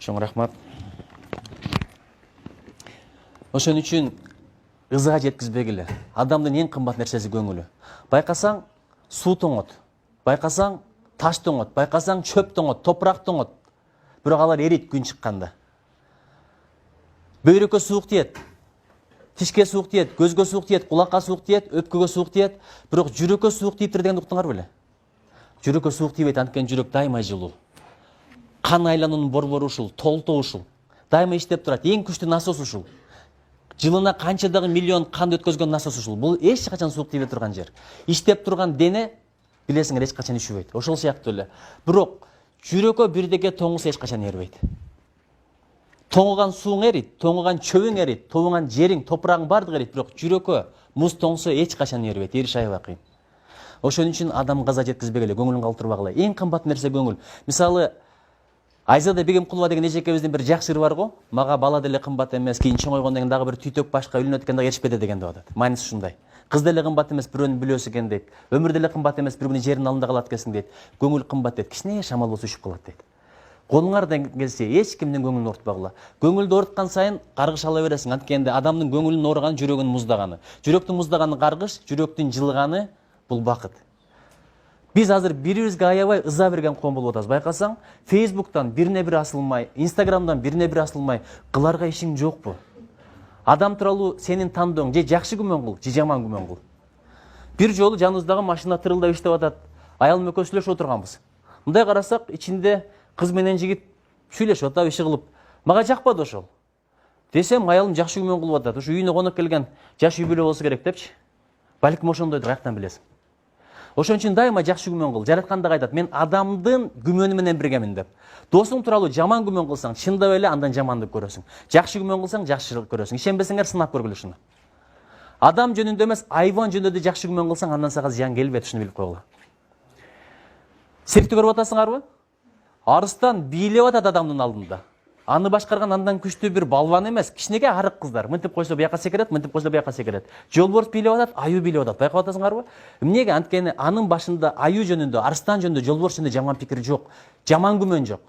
Чоң рахмат. Ошон үчүн ызга жеткизбегиле. Адамдын эң кымбат нерсеси көңүлү. Байкасаң, суу тоңот. Байкасаң, таш тоңот. Байкасаң, чөп тоңот, топурак тоңот. Бирок алар эрийт күн чыкканда. Бөйрөккө суук тиет. Тишке суук тиет, көзгө суук тиет, кулакка суук тиет, өпкөгө суук тиет. Бирок жүрөккө суук тийиптир дегенди уктуңар беле? Жүрөккө суук тийбейт, анткени жүрөк дайыма жылуу. Кан айлануунун борбору ушул, толтоо ушул. Дайыма иштеп турат. Эң күчтүү насос ушул. Жылына канчадагы миллион кан өткөзгөн насос ушул. Бул эч качан суук тийбей турган жер. Иштеп турган дене билесиңер эч качан үшүбөйт. Ошол сыяктуу эле. Бирок жүрөккө бирдеке тоңуса эч качан эрибейт. Тоңуган сууң эрийт, тоңуган чөбүң эрийт, тоңуган жериң, топурагың бардыгы эрийт, бирок жүрөккө муз тоңсо эч качан эрибейт. Эриш аябай кыйын. Ошон үчүн адам газа жеткизбегиле, көңүлүн калтырбагыла. Эң кымбат нерсе көңүл. Мисалы, Айзада Бегимкулова деген эжекебиздин бир жакшы ыры бар го. Мага бала деле кымбат эмес, кийин чоңойгондон кийин дагы бир түйтөк башка үйлөнөт экен дагы эришпеди деген деп атат. Мааниси ушундай. Кыз деле кымбат эмес, бирөөнүн бүлөсү экен дейт. Өмүр деле кымбат эмес, бир күнү жердин алдында калат экенсиң дейт. Көңүл кымбат дейт. Кичине шамал болсо үшүп калат дейт. Колуңардан келсе эч кимдин көңүлүн оорутпагыла. Көңүлдү ооруткан сайын каргыш ала бересиң. Анткени адамдын көңүлүнүн ооруганы жүрөгүнүн муздаганы. Жүрөктүн муздаганы каргыш, жүрөктүн жылыганы бул бакыт. Биз азыр бири-бирибизге аябай ыза берген коом болуп атабыз. Байкасаң, Фейсбуктан бирине бири асылмай, Инстаграмдан бирине бири асылмай, кыларга ишиң жокпу? Адам тууралуу сенин тандооң же жакшы күмөн кыл, же жаман күмөн кыл. Бир жолу жаныбыздагы машина тырылдап иштеп атат. Аялым экөөбүз сүйлөшүп отурганбыз. Мындай карасак, ичинде кыз менен жигит сүйлөшүп атат, иши кылып. Мага жакпады ошол. Десем, аялым жакшы күмөн кылып атат. Ушу үйүнө конок келген жаш үй бүлө болсо керек депчи. Балким ошондойдур, каяктан билесиң? Ошон үчүн дайыма жакшы күмөн кыл. Жараткан дагы айтат, мен адамдын күмөнү менен биргемин деп. Досуң тууралуу жаман күмөн кылсаң, чындап эле андан жамандык көрөсүң. Жакшы күмөн кылсаң, жакшылык көрөсүң. Ишенбесеңер сынап көргүлө ушуну. Адам жөнүндө эмес, айван жөнүндө жакшы күмөн кылсаң, андан сага зыян келбейт, ушуну билип койгула. Циркти көрүп атасыңарбы? Арыстан бийлеп атат адамдын алдында. Аны башкарган андан күчтүү бир балван эмес, кичинекей арык кыздар. Мынтип койсо буяка секерет, мынтип койсо буяка секерет. Жолборс бийлеп атат, аюу бийлеп атат. Байкап атасыңарбы? Эмнеге? Анткени анын башында аюу жөнүндө, арыстан жөнүндө, жолборс жөнүндө жаман пикир жок. Жаман күмөн жок.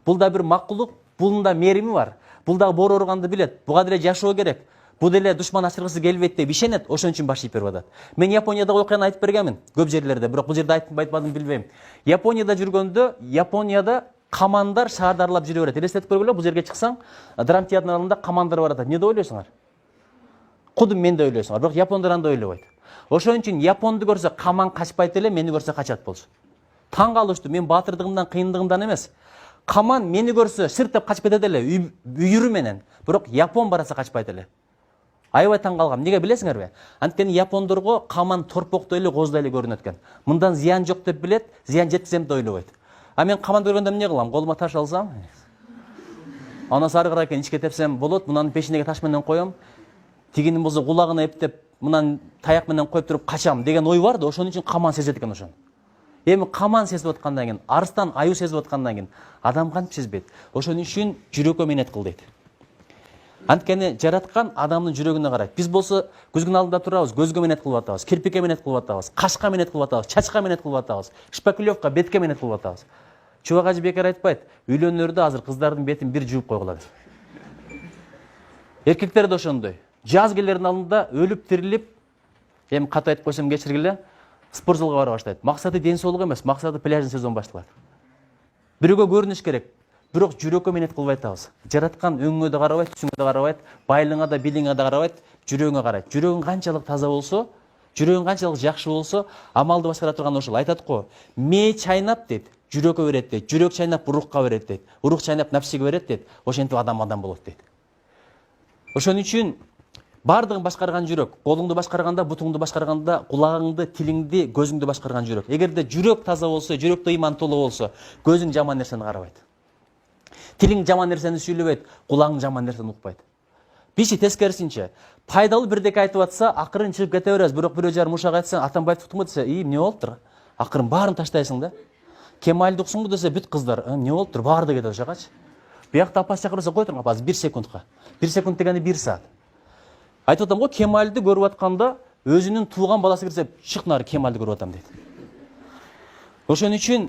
Бул да бир макулук, бунун да мерими бар. Бул да боор ооруганды билет. Буга деле жашоо керек. Бул деле душман ачыргысы келбейт деп ишенет, ошон үчүн баш ийип берип атат. Мен Япониядагы окуяны айтып бергенмин, көп жерлерде, бирок бул жерде айтпадым билбейм. Японияда жүргөндө, Японияда камандар шаарды аралап жүрө берет. Элестетип көргүлө, бул жерге чыксаң, Драм театрынын алдында камандар бар атат. Эмне деп ойлойсуңар? Кудум мен деп ойлойсуңар, бирок япондар андай ойлобойт. Ошон үчүн японду көрсө каман качпайт эле, мени көрсө качат болчу. Таң калыштуу, мен баатырдыгымдан, кыйындыгымдан эмес. Каман мени көрсө шырт деп качпайт эле, үйүрү менен. Бирок япон бараса качпайт эле. Аябай таң калгам. Неге билесиңерби? Анткени япондорго каман торпоктой эле, коздай эле көрүнөт экен. Мындан зыян жок деп билет, зыян жеткизем деп ойлобойт. А мен каманды көргөндө эмне кылам? Колума таш алсам, анан ары карай ичке тепсем болот, мунан пешинеге таш менен коем. Тигинин болсо кулагына эптеп, мунан таяк менен коюп туруп качам деген ой бар да, ошон үчүн каман сезет экен ошону. Эми каман сезип аткандан кийин, арыстан, аюу сезип аткандан кийин адам кантип сезбейт? Ошон үчүн жүрөккө минет кыл дейт. Анткени жараткан адамдын жүрөгүнө карайт. Биз болсо көзгүн алдында турабыз, көзгө минет кылып атабыз, кирпикке минет кылып атабыз, кашка минет кылып атабыз, чачка минет кылып атабыз, шпаклевка, бетке минет кылып атабыз. Чубак ажы бекер айтпайт, үйлөнөрдө азыр кыздардын бетин бир жууп койгула дейт. Эркектер да ошондой. Жаз келердин алдында өлүп тирилип, эми катуу айтып койсом кечиргиле, спорт залга бара баштайт. Максаты ден соолук эмес, максаты пляжный сезон башталат. Бирөөгө көрүнүш керек, бирок жүрөккө минет кылбай атабыз. Жараткан өңүңө да карабайт, түсүңө да карабайт, байлыгыңа да, билиңе да карабайт, жүрөгүңө карайт. Жүрөгүң канчалык таза болсо, жүрөгүң канчалык жакшы болсо, амалды башкара турган ошол. Айтат го, мээ чайнап дейт, жүрөккө берет дейт, жүрөк чайнап рухка берет дейт, рух чайнап напсиге берет дейт, ошентип адам болот дейт. Ошон үчүн бардыгын башкарган жүрөк, колуңду башкарганда, бутуңду башкарганда, кулагыңды, тилиңди, көзүңдү башкарган жүрөк. Эгерде жүрөк таза болсо, жүрөктө ыйман толуу болсо, көзүң жаман нерсени карабайт. Тилиң жаман нерсени сүйлөбөйт, кулагың жаман нерсени укпайт. Биши тескерисинче, пайдалуу бирдеке айтып атса, акырын чыгып кете беребиз. Бирок бирөө жарым ушак айтса, Атамбаевди уктуңбу десе, эмне болуптур? Акырын баарын таштайсың да. Кемалди уксуңбу десе, бүт кыздар, эмне болуптур? Баары да кетет ошакачы. Биякта апасы чакырса кой турган апасы 1 секундка. 1 секунд дегени 1 саат. Айтып атам го, Кемалди көрүп атканда өзүнүн тууган баласы кирсе, чык нары Кемалди көрүп атам дейт. Ошон үчүн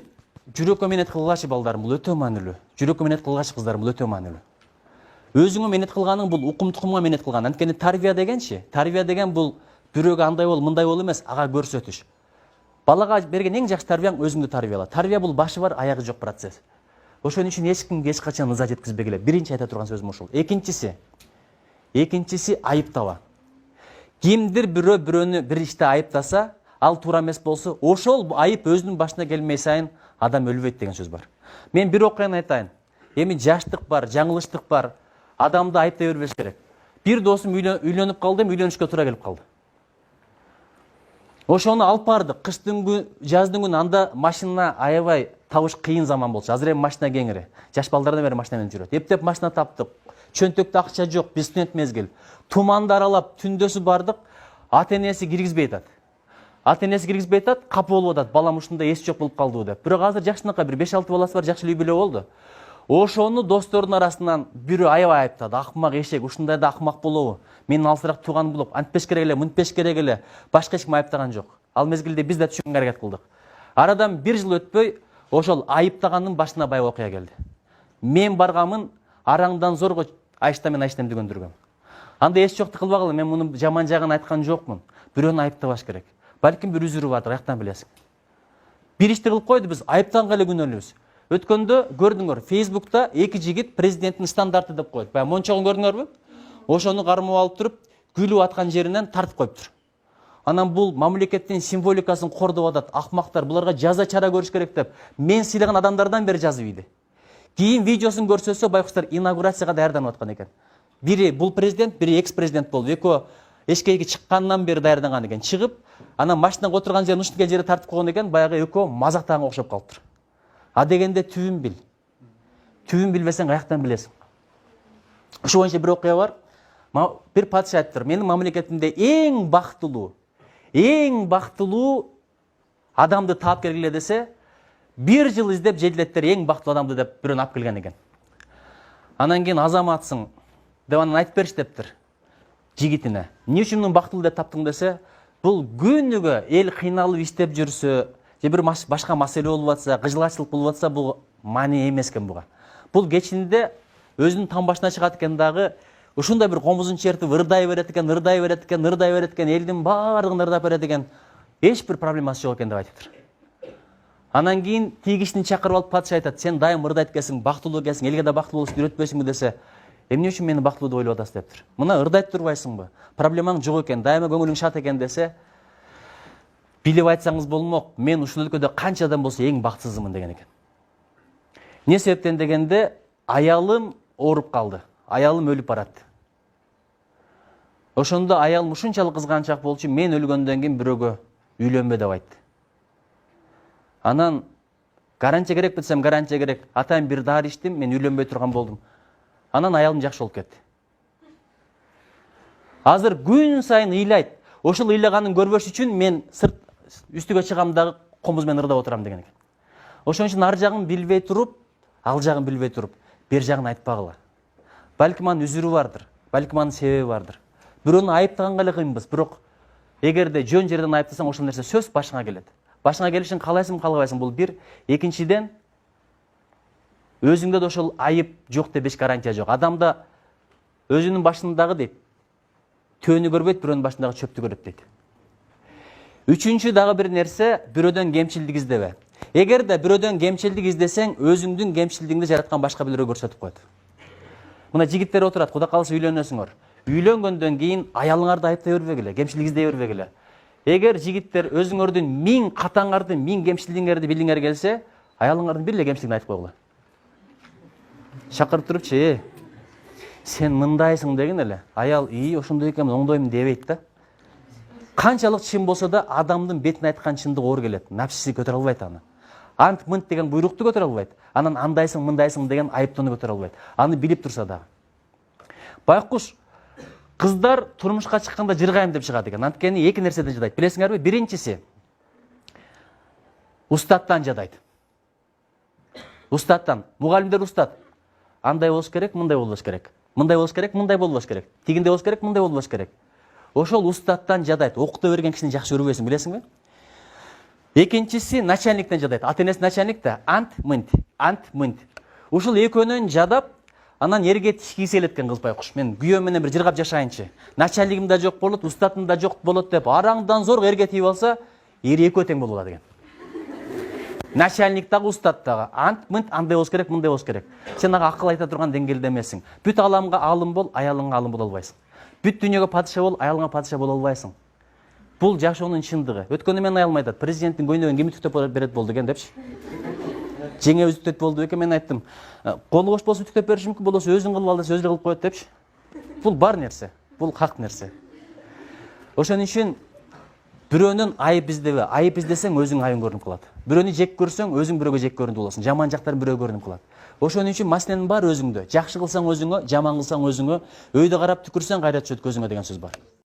жүрөккө менет кылгачы балдарым, бул өтө маанилүү. Жүрөккө менет кылгачы кыздарым, бул өтө маанилүү. Өзүңө менет кылганың бул укум тукумга менет кылган. Анткени тарбия дегенчи, тарбия деген бул бирөөгө андай бол, мындай бол эмес, ага көрсөтүш. Балага берген эң жакшы тарбияң өзүңдү тарбияла. Тарбия бул башы бар, аягы жок процесс. Ошон үчүн эч кимге эч качан ыза жеткизбегиле. Биринчи айта турган сөзүм ошол. Экинчиси айыптаба. Кимдир бирөөнү бир иште айыптаса, ал туура эмес болсо, ошол айып өзүнүн башына келмей сайын адам өлбөйт деген сөз бар. Мен бир окуяны айтайын. Эми жаштык бар, жаңылыштык бар. Адамды айыптай бербеш керек. Бир досум үйлөнүп калды, үйлөнүшкө туура келип калды. Ошону алып бардык. Кыштын күн, жаздын күнү анда машина аябай табыш кыйын заман болчу. Азыр эми машина кеңири. Жаш балдардан бери машина менен жүрөт. Эптеп машина таптык. Чөнтөктө акча жок, биз студент мезгил. Туманды аралап түндөсү бардык. Ата-энеси киргизбей атат. Ата-энеси киргизбей атат, капы болуп атат. Балам ушундай эси жок болуп калды деп. Бирок азыр жакшынакай бир 5-6 баласы бар, жакшы үй бүлө болду. Ошону достордун арасынан бирөө аябай айыптады. Акмак эшек, ушундай да акмак болобу? Менин алысыраак тууганым болуп, антпеш керек эле, мынтпеш керек эле. Башка эч ким айыптаган жок. Ал мезгилде биз да түшүнгөнгө аракет кылдык. Арадан 1 жыл өтпөй, ошол айыптаганын башына бай окуя келди. Мен баргамын, араңдан зорго Айшта мен Айштемди көндүргөм. Анда эч жокты кылбагыла, мен муну жаман жагын айткан жокмун. Бирөөнү айыптабаш керек. Балким бир үзүрү бардыр, аяктан билесиң. Бир ишти кылып койду, биз айыптанга эле күнөөлүүбүз. Өткөндө көрдүңөр, Facebook'та 2 жигит президенттин стандарты деп койду. Баягы мончогун көрдүңөрбү? Ошону кармап алып туруп, күлүп аткан жеринен тартып коюптур. Анан бул мамлекеттин символикасын кордоп атат, акмактар, буларга жаза чара көрүш керек деп. Мен сыйлаган адамдардан бери жазып ийди. Кийин видеосун көрсөтсө, байкуштар инаугурацияга даярданып аткан экен. Бири бул президент, бири экс-президент болду. Экөө эшикке чыккандан бери даярданган экен. Чыгып, анан машинага отурган жерин ушундай жерге тартып койгон экен, баягы экөө мазактаганга окшоп калыптыр. А дегенде түбүн бил. Түбүн билбесең каяктан билесиң? Ошо боюнча бир окуя бар. Бир патша айттыр, менин мамлекетимде эң бактылуу адамды таап келгиле десе, 1 жыл издеп жеделеттер эң бактылуу адамды деп бирөөнү алып келген экен. Анан кийин азаматсың деп анан айтып бериш дептир жигитине. Эмне үчүн муну бактылуу деп таптың десе, бул күнүгө эл кыйналып иштеп жүрсө, же бир башка маселе болуп атса, кыжылачылык болуп атса, бул маани эмес экен буга. Бул кечинде өзүнүн тамбашына чыгат экен дагы, ушундай бир комузун чертип ырдай берет экен, элдин баардыгын ырдап берет экен. Эч бир проблемасы жок экен деп айтыптыр. Анан кийин тигишini чакырып алып патша айтат, сен дайым ырдайт экенсиң, бактылуу экенсиң, элге да бактылуу болушты үйрөтпөйсүңбү десе, эмне үчүн мени бактылуу деп ойлоп атасыз дептир. Мына ырдайт турбайсыңбы? Проблемаң жок экен, дайыма көңүлүң шат экен десе, билип айтсаңыз болмок, мен ушул өлкөдө канча адам болсо эң бактысызмын деген экен. Эмне себептен дегенде, аялым ооруп калды. Аялым өлүп барат. Ошондо аялым ушунчалык кызганчак болчу, мен өлгөндөн кийин бирөөгө үйлөнбө деп айтты. Анан гарантия керек десем, гарантия керек. Атайын бир дары иштим, мен үйлөнбөй турган болдум. Анан аялым жакшы болуп кетти. Азыр күн сайын ыйлайт. Ошол ыйлаганын көрбөш үчүн мен сырт үстүгө чыгам дагы комуз менен ырдап отурам деген экен. Ошон үчүн ар жагын билбей туруп, ал жагын билбей туруп, бир жагын айтпагыла. Балким анын үзүрү бардыр, балким анын себеби бардыр. Бирөөнү айыптаганга эле кыйынбыз, бирок эгерде жөн жерден айыптасаң, ошол нерсе сөз башыңа келет. Башыңа келишин каалайсың, каалабайсың, бул бир. Экинчиден, өзүңдө да ошол айып жок деп эч гарантия жок. Адамда өзүнүн башындагы дейт, төөнү көрбөйт, бирөөнүн башындагы чөптү көрөт дейт. Үчүнчү дагы бир нерсе, бирөөдөн кемчилдик издебе. Эгерде бирөөдөн кемчилдик издесең, өзүңдүн кемчилдигиңди жараткан башка бирөөгө көрсөтүп коет. Мына жигиттер отурат, куда калса үйлөнөсүңөр. Үйлөнгөндөн кийин аялыңарды айыптай бербегиле, кемчилдик издей бербегиле. Эгер жигиттер өзүңөрдүн 1000 катаңарды, 1000 кемчилдигиңерди билгиңер келсе, аялыңардын бир эле кемчилигин айтып койгула. Чакырып турупчу, сен мындайсың деген эле. Аял, ошондой экен, оңдоймун дебейт да. Канчалык чын болсо да адамдын бетине айткан чындык оор келет. Напсиси көтөрө албайт аны. Ант мынт деген буйрукту көтөрө албайт. Анан андайсың, мындайсың деген айыптоону көтөрө албайт. Аны билип турса да. Байкуш, кыздар турмушка чыкканда жыргайым деп чыгат экен. Анткени эки нерседен жадайт. Билесиңерби? Биринчиси устаттан жадайт. Устаттан. Мугалимдер устат. Андай болуш керек, мындай болбош керек. Мындай болуш керек, мындай болбош керек. Тигиндей болуш керек, мындай болбош керек. Ошол устаттан жадайт. Окута берген кишини жакшы көрбөйсүң, билесиңби? Экинчиси начальниктен жадайт. Ата энеси начальник да. Ант мынт. Ушул экөөнөн жадап, анан эрге тишкиси келет экен кыз байкуш. Мен күйөөм менен бир жыргап жашайынчы. Начальнигим да жок болот, устатым да жок болот деп араңдан зор эрге тийип алса, эр экөө тең болуп алат экен. Начальник дагы, устат дагы. Ант мынт андай болуш керек, мындай болуш керек. Сен ага акыл айта турган деңгээлде эмессиң. Бүт аламга алым бол, аялыңга алым боло албайсың. Бүт дүйнөгө падыша бол, аялыңа падыша боло албайсың. Бул жашоонун чындыгы. Өткөндө мен аялым айтат, президенттин көйнөгүн ким үтүктөп берет болду экен депчи. Жеңе үтүктөп болду экен, мен айттым. Колу бош болсо үтүктөп бериши мүмкүн, болосо өзүң кылып ал десе өзү кылып коет депчи. Бул бар нерсе, бул хак нерсе. Ошон үчүн бирөөнүн айып издебе. Айып издесең өзүң айыбың көрүнүп калат. Бирөөнү жек көрсөң өзүң бирөөгө жек көрүндү болосуң. Жаман жактарын бирөө көрүнүп калат. Ошон үчүн маселенин баары өзүңдө. Жакшы кылсаң өзүңө, жаман кылсаң өзүңө, өйдө карап түкүрсөң кайра түшөт көзүңө деген сөз бар.